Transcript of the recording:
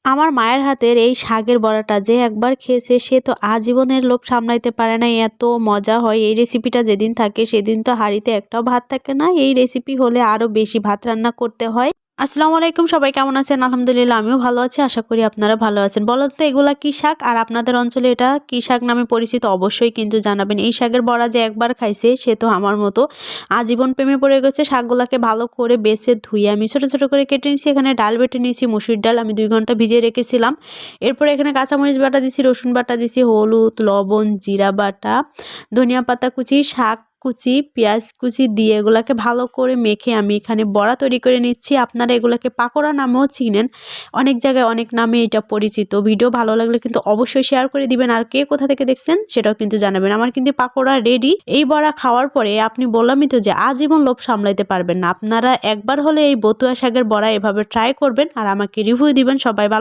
আমার মায়ের হাতের এই শাকের বড়াটা যে একবার খেয়েছে সে তো আজীবনের লোভ সামলাইতে পারে না। এত মজা হয় এই রেসিপিটা, যেদিন থাকে সেদিন তো হাঁড়িতে একটাও ভাত থাকে না। এই রেসিপি হলে আরো বেশি ভাত রান্না করতে হয়। আসসালামু আলাইকুম, সবাই কেমন আছেন? আলহামদুলিল্লাহ আমিও ভালো আছি, আশা করি আপনারা ভালো আছেন। বলেন তো এগুলা কি শাক, আর আপনাদের অঞ্চলে এটা কি শাক নামে পরিচিত? অবশ্যই কিন্তু জানাবেন। এই শাকের বড়া যে একবার খাইছে সে তো আমার মতো আজীবন প্রেমে পড়ে গেছে। শাকগুলাকে ভালো করে বেছে ধুয়ে আমি ছোট ছোট করে কেটে নিয়েছি। এখানে ডাল বেটে নিয়েছি, মুসুর ডাল আমি 2 ঘন্টা ভিজিয়ে রেখেছিলাম। এরপরে এখানে কাঁচামরিচ বাটা দিছি, রসুন বাটা দিছি, হলুদ, লবণ, জিরা বাটা, ধনিয়া পাতা কুচি, শাক কুচি, পেঁয়াজ কুচি দিয়ে এগুলাকে ভালো করে মেখে আমি এখানে বড়া তৈরি করে নিচ্ছি। আপনারা এগুলাকে পাকোড়া নামেও চিনেন, অনেক জায়গায় অনেক নামে এটা পরিচিত। ভিডিও ভালো লাগলে কিন্তু অবশ্যই শেয়ার করে দিবেন, আর কে কোথা থেকে দেখছেন সেটাও কিন্তু জানাবেন। আমার কিন্তু পাকোড়া রেডি। এই বড়া খাওয়ার পরে আপনি বললামই তো যে আজীবন লোভ সামলাইতে পারবেন না। আপনারা একবার হলে এই বতুয়া শাকের বড়া এভাবে ট্রাই করবেন আর আমাকে রিভিউ দিবেন। সবাই ভালো